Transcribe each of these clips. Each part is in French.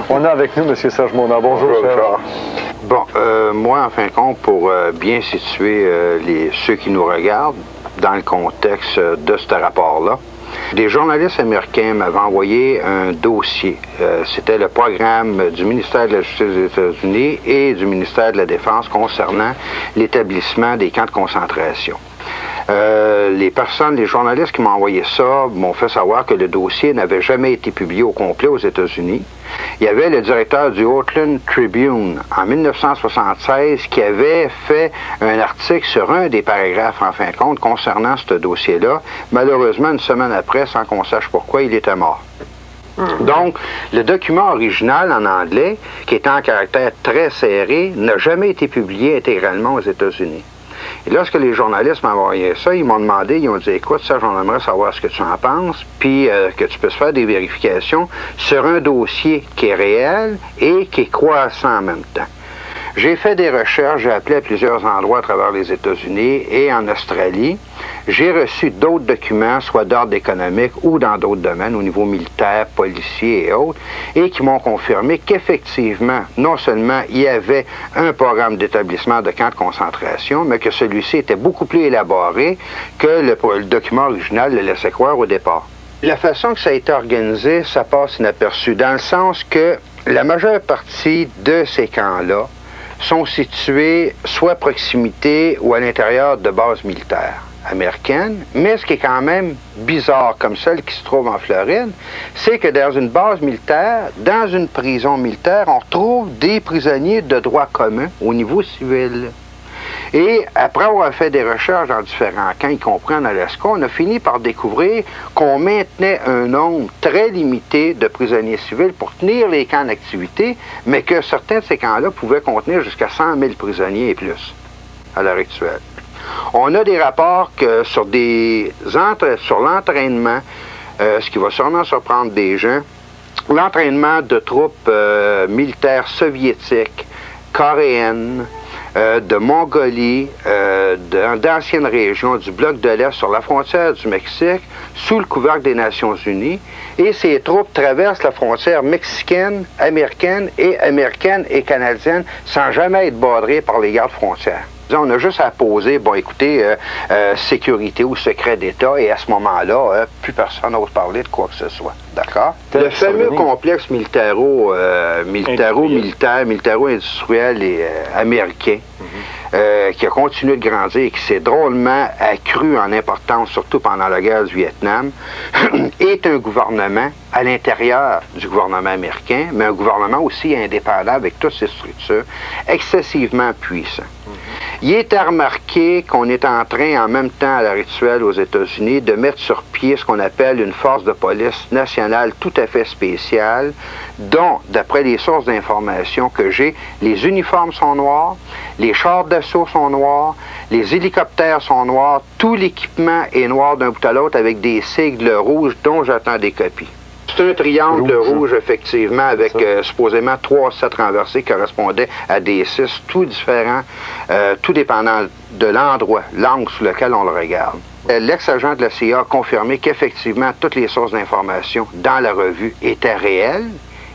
On a avec nous M. Serge Monod. Bonjour, Serge. Bon, moi, en fin de compte, pour bien situer ceux qui nous regardent dans le contexte de ce rapport-là, des journalistes américains m'avaient envoyé un dossier. C'était le programme du ministère de la Justice des États-Unis et du ministère de la Défense concernant l'établissement des camps de concentration. Les journalistes qui m'ont envoyé ça m'ont fait savoir que le dossier n'avait jamais été publié au complet aux États-Unis. Il y avait le directeur du Oakland Tribune en 1976 qui avait fait un article sur un des paragraphes, en fin de compte, concernant ce dossier-là. Malheureusement, une semaine après, sans qu'on sache pourquoi, il était mort. Donc, le document original en anglais, qui était en caractère très serré, n'a jamais été publié intégralement aux États-Unis. Et lorsque les journalistes m'ont envoyé ça, ils m'ont demandé, ils ont dit, écoute, ça, j'en aimerais savoir ce que tu en penses, puis que tu puisses faire des vérifications sur un dossier qui est réel et qui est croissant en même temps. J'ai fait des recherches, j'ai appelé à plusieurs endroits à travers les États-Unis et en Australie. J'ai reçu d'autres documents, soit d'ordre économique ou dans d'autres domaines, au niveau militaire, policier et autres, et qui m'ont confirmé qu'effectivement, non seulement il y avait un programme d'établissement de camps de concentration, mais que celui-ci était beaucoup plus élaboré que le document original le laissait croire au départ. La façon que ça a été organisé, ça passe inaperçu, dans le sens que la majeure partie de ces camps-là sont situés soit à proximité ou à l'intérieur de bases militaires américaines, mais ce qui est quand même bizarre, comme celle qui se trouve en Floride, c'est que dans une base militaire, dans une prison militaire, on retrouve des prisonniers de droit commun au niveau civil. Et après avoir fait des recherches dans différents camps, y compris en Alaska, on a fini par découvrir qu'on maintenait un nombre très limité de prisonniers civils pour tenir les camps d'activité, mais que certains de ces camps-là pouvaient contenir jusqu'à 100 000 prisonniers et plus à l'heure actuelle. On a des rapports que sur l'entraînement, ce qui va sûrement surprendre des gens, l'entraînement de troupes militaires soviétiques, coréennes, de Mongolie, d'anciennes régions du bloc de l'Est sur la frontière du Mexique, sous le couvercle des Nations Unies. Et ces troupes traversent la frontière mexicaine et canadienne sans jamais être badrées par les gardes frontières. On a juste à poser, bon écoutez, sécurité ou secret d'État, et à ce moment-là, plus personne n'ose parler de quoi que ce soit. D'accord? Le fameux complexe militaro-industriel et américain, qui a continué de grandir et qui s'est drôlement accru en importance, surtout pendant la guerre du Vietnam, est un gouvernement à l'intérieur du gouvernement américain, mais un gouvernement aussi indépendant avec toutes ses structures, excessivement puissant. Il est à remarquer qu'on est en train, en même temps à l'heure actuelle aux États-Unis, de mettre sur pied ce qu'on appelle une force de police nationale tout à fait spéciale, dont, d'après les sources d'information que j'ai, les uniformes sont noirs, les chars d'assaut sont noirs, les hélicoptères sont noirs, tout l'équipement est noir d'un bout à l'autre avec des sigles rouges dont j'attends des copies. C'est un triangle rouge, effectivement, avec supposément 3 sets renversés qui correspondaient à des 6, tout différents, tout dépendant de l'angle sous lequel on le regarde. L'ex-agent de la CIA a confirmé qu'effectivement, toutes les sources d'information dans la revue étaient réelles.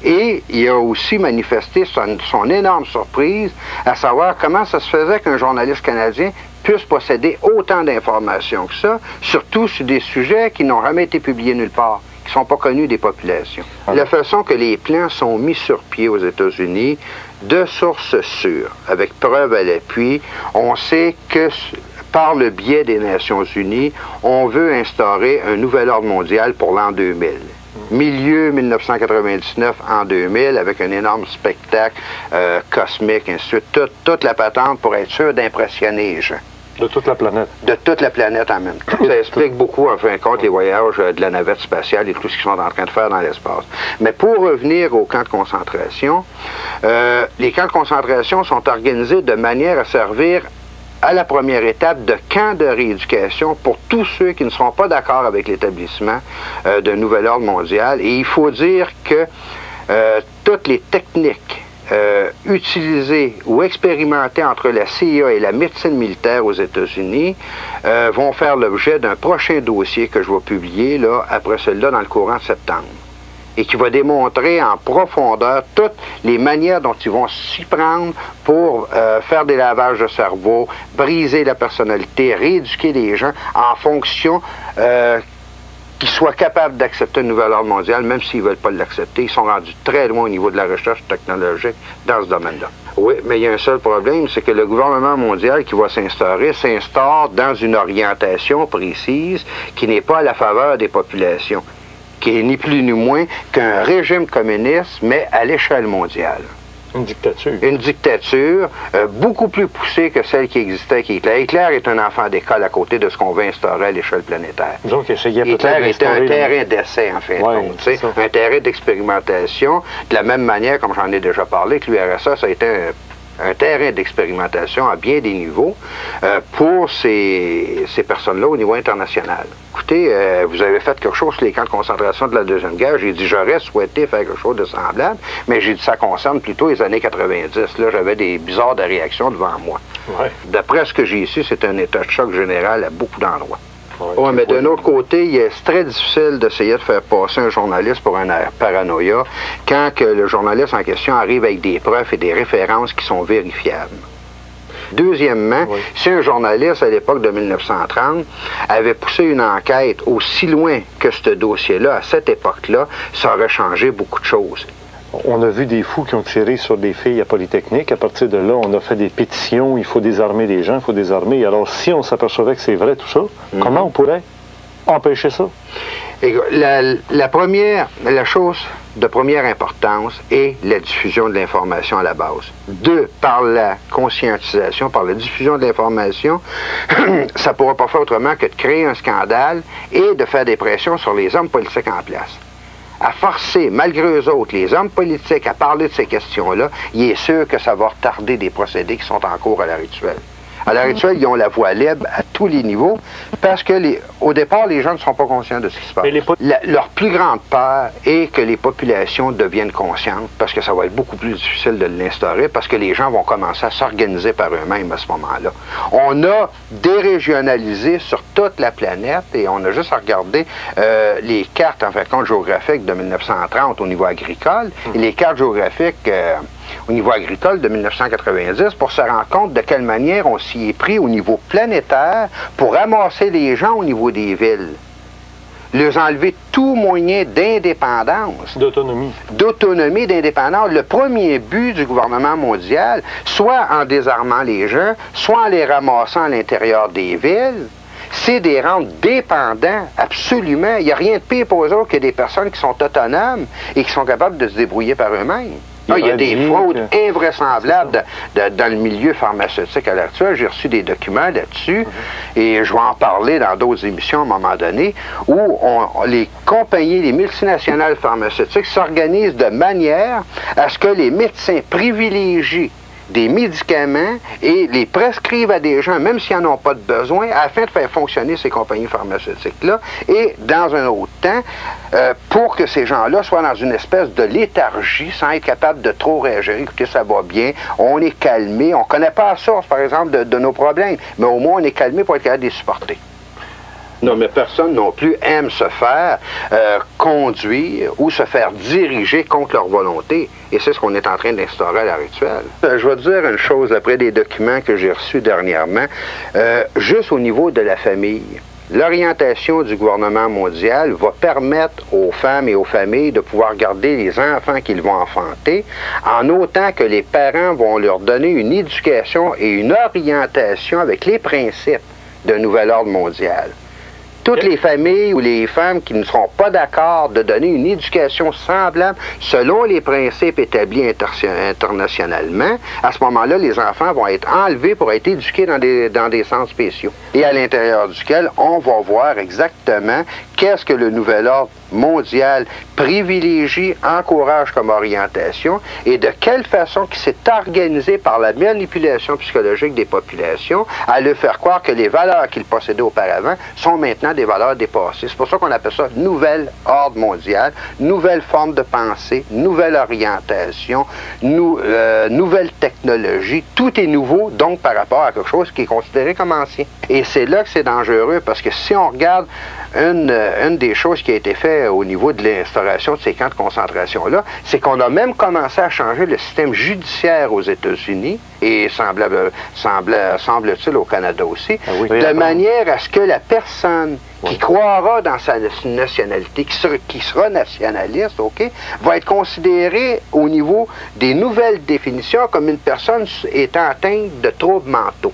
Et il a aussi manifesté son énorme surprise à savoir comment ça se faisait qu'un journaliste canadien puisse posséder autant d'informations que ça, surtout sur des sujets qui n'ont jamais été publiés nulle part, qui ne sont pas connus des populations. La façon que les plans sont mis sur pied aux États-Unis, de sources sûres, avec preuve à l'appui, on sait que par le biais des Nations Unies, on veut instaurer un nouvel ordre mondial pour l'an 2000. Milieu 1999 en 2000, avec un énorme spectacle cosmique, ainsi de suite, toute la patente pour être sûr d'impressionner les gens. De toute la planète. De toute la planète en même temps. Ça explique beaucoup, en fin de compte, les voyages de la navette spatiale et tout ce qu'ils sont en train de faire dans l'espace. Mais pour revenir aux camps de concentration, les camps de concentration sont organisés de manière à servir à la première étape de camps de rééducation pour tous ceux qui ne seront pas d'accord avec l'établissement d'un nouvel ordre mondial. Et il faut dire que toutes les techniques utilisées ou expérimentées entre la CIA et la médecine militaire aux États-Unis vont faire l'objet d'un prochain dossier que je vais publier là, après celui-là dans le courant de septembre. et qui va démontrer en profondeur toutes les manières dont ils vont s'y prendre pour faire des lavages de cerveau, briser la personnalité, rééduquer les gens en fonction qu'ils soient capables d'accepter un nouvel ordre mondial, même s'ils ne veulent pas l'accepter. Ils sont rendus très loin au niveau de la recherche technologique dans ce domaine-là. Oui, mais il y a un seul problème, c'est que le gouvernement mondial qui va s'instaurer s'instaure dans une orientation précise qui n'est pas à la faveur des populations, qui est ni plus ni moins qu'un régime communiste, mais à l'échelle mondiale. Une dictature. Une dictature beaucoup plus poussée que celle qui existait avec Hitler. Hitler est un enfant d'école à côté de ce qu'on veut instaurer à l'échelle planétaire. Donc, Hitler était un terrain d'essai, en fait. Ouais, un terrain d'expérimentation, de la même manière, comme j'en ai déjà parlé, que l'URSS a été un terrain d'expérimentation à bien des niveaux pour ces personnes-là au niveau international. Écoutez, vous avez fait quelque chose sur les camps de concentration de la Deuxième Guerre. J'ai dit, j'aurais souhaité faire quelque chose de semblable, mais j'ai dit, ça concerne plutôt les années 90. Là, j'avais des bizarres de réactions devant moi. Ouais. D'après ce que j'ai su, c'est un état de choc général à beaucoup d'endroits. Oui, mais d'un autre côté, c'est très difficile d'essayer de faire passer un journaliste pour un paranoïa quand que le journaliste en question arrive avec des preuves et des références qui sont vérifiables. Deuxièmement, si un journaliste à l'époque de 1930 avait poussé une enquête aussi loin que ce dossier-là, à cette époque-là, ça aurait changé beaucoup de choses. On a vu des fous qui ont tiré sur des filles à Polytechnique. À partir de là, on a fait des pétitions. Il faut désarmer les gens, il faut désarmer. Alors, si on s'apercevait que c'est vrai tout ça, comment on pourrait empêcher ça? La chose de première importance est la diffusion de l'information à la base. Deux, par la conscientisation, par la diffusion de l'information, ça ne pourra pas faire autrement que de créer un scandale et de faire des pressions sur les hommes politiques en place. À forcer, malgré eux autres, les hommes politiques à parler de ces questions-là, il est sûr que ça va retarder des procédés qui sont en cours à l'heure actuelle. À l'heure actuelle, ils ont la voie libre à tous les niveaux parce que, au départ, les gens ne sont pas conscients de ce qui se passe. Leur plus grande peur est que les populations deviennent conscientes parce que ça va être beaucoup plus difficile de l'instaurer parce que les gens vont commencer à s'organiser par eux-mêmes à ce moment-là. On a dérégionalisé sur toute la planète et on a juste à regarder les cartes, en fait, géographiques de 1930 au niveau agricole et les cartes géographiques au niveau agricole de 1990 pour se rendre compte de quelle manière on s'y est pris au niveau planétaire pour ramasser les gens au niveau des villes. Leur enlever tout moyen d'indépendance. D'autonomie, d'indépendance. Le premier but du gouvernement mondial, soit en désarmant les gens, soit en les ramassant à l'intérieur des villes, c'est de les rendre dépendants, absolument. Il n'y a rien de pire pour eux autres que des personnes qui sont autonomes et qui sont capables de se débrouiller par eux-mêmes. Il y a des fraudes invraisemblables dans le milieu pharmaceutique à l'heure actuelle. J'ai reçu des documents là-dessus et je vais en parler dans d'autres émissions à un moment donné où les compagnies, les multinationales pharmaceutiques s'organisent de manière à ce que les médecins privilégient des médicaments et les prescrivent à des gens, même s'ils n'en ont pas de besoin, afin de faire fonctionner ces compagnies pharmaceutiques-là. Et dans un autre temps, pour que ces gens-là soient dans une espèce de léthargie, sans être capables de trop réagir. Écoutez, ça va bien, on est calmé, on ne connaît pas la source, par exemple, de nos problèmes, mais au moins on est calmé pour être capable de les supporter. Non, mais personne non plus aime se faire conduire ou se faire diriger contre leur volonté. Et c'est ce qu'on est en train d'instaurer à l'heure actuelle. Je vais te dire une chose après des documents que j'ai reçus dernièrement. Juste au niveau de la famille, l'orientation du gouvernement mondial va permettre aux femmes et aux familles de pouvoir garder les enfants qu'ils vont enfanter, en autant que les parents vont leur donner une éducation et une orientation avec les principes d'un nouvel ordre mondial. Toutes les familles ou les femmes qui ne seront pas d'accord de donner une éducation semblable selon les principes établis internationalement, à ce moment-là, les enfants vont être enlevés pour être éduqués dans des centres spéciaux. Et à l'intérieur duquel, on va voir exactement qu'est-ce que le nouvel ordre mondial privilégie, encourage comme orientation et de quelle façon qui s'est organisé par la manipulation psychologique des populations à leur faire croire que les valeurs qu'ils possédaient auparavant sont maintenant des valeurs dépassées. C'est pour ça qu'on appelle ça nouvel ordre mondial, nouvelle forme de pensée, nouvelle orientation, nouvelle technologie. Tout est nouveau, donc, par rapport à quelque chose qui est considéré comme ancien. Et c'est là que c'est dangereux, parce que si on regarde une des choses qui a été faite au niveau de l'instauration de ces camps de concentration-là, c'est qu'on a même commencé à changer le système judiciaire aux États-Unis, et semble-t-il au Canada aussi, de manière à ce que la personne qui croira dans sa nationalité, qui sera nationaliste, va être considérée au niveau des nouvelles définitions comme une personne étant atteinte de troubles mentaux.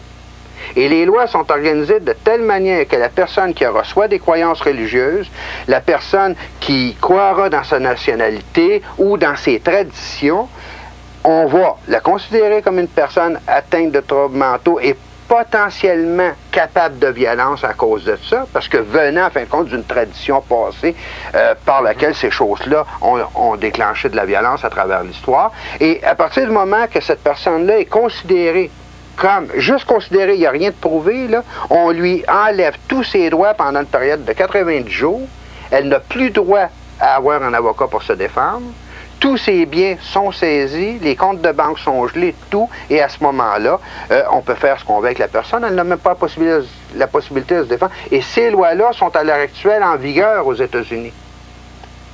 Et les lois sont organisées de telle manière que la personne qui aura soit des croyances religieuses, la personne qui croira dans sa nationalité ou dans ses traditions, on va la considérer comme une personne atteinte de troubles mentaux et potentiellement capable de violence à cause de ça, parce que venant, en fin de compte, d'une tradition passée par laquelle ces choses-là ont déclenché de la violence à travers l'histoire. Et à partir du moment que cette personne-là est considérée comme, juste considéré, il n'y a rien de prouvé, là, on lui enlève tous ses droits pendant une période de 90 jours. Elle n'a plus droit à avoir un avocat pour se défendre. Tous ses biens sont saisis, les comptes de banque sont gelés, tout, et à ce moment-là, on peut faire ce qu'on veut avec la personne. Elle n'a même pas la possibilité de se défendre. Et ces lois-là sont à l'heure actuelle en vigueur aux États-Unis.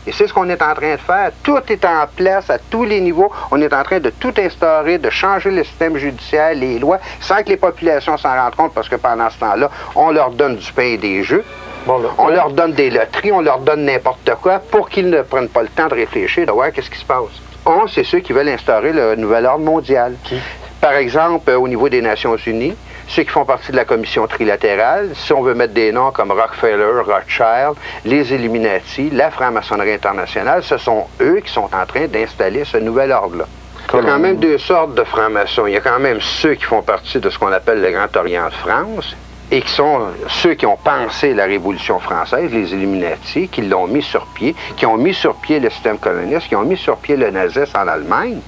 Et c'est ce qu'on est en train de faire. Tout est en place à tous les niveaux. On est en train de tout instaurer, de changer le système judiciaire, les lois, sans que les populations s'en rendent compte, parce que pendant ce temps-là, on leur donne du pain et des jeux. On leur donne des loteries, on leur donne n'importe quoi pour qu'ils ne prennent pas le temps de réfléchir, de voir qu'est-ce qui se passe. C'est ceux qui veulent instaurer le nouvel ordre mondial. Par exemple, au niveau des Nations Unies, ceux qui font partie de la commission trilatérale, si on veut mettre des noms comme Rockefeller, Rothschild, les Illuminati, la franc-maçonnerie internationale, ce sont eux qui sont en train d'installer ce nouvel ordre-là. Il y a quand même deux sortes de francs-maçons. Il y a quand même ceux qui font partie de ce qu'on appelle le Grand Orient de France, et qui sont ceux qui ont pensé la Révolution française, les Illuminati, qui l'ont mis sur pied, qui ont mis sur pied le système communiste, qui ont mis sur pied le nazisme en Allemagne,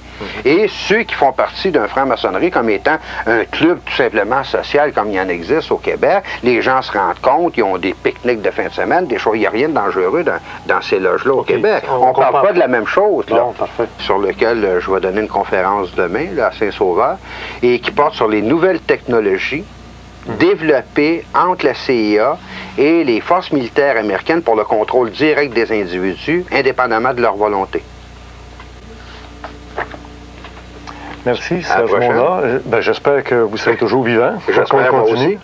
et ceux qui font partie d'un franc-maçonnerie comme étant un club tout simplement social comme il y en existe au Québec. Les gens se rendent compte, ils ont des pique-niques de fin de semaine, des choses, il n'y a rien de dangereux dans ces loges-là au Québec. On ne parle pas de la même chose, là, sur lequel je vais donner une conférence demain là, à Saint-Sauveur, et qui porte sur les nouvelles technologies développées entre la CIA et les forces militaires américaines pour le contrôle direct des individus, indépendamment de leur volonté. Merci, Serge Monod. J'espère que vous serez toujours vivant. J'espère moi aussi.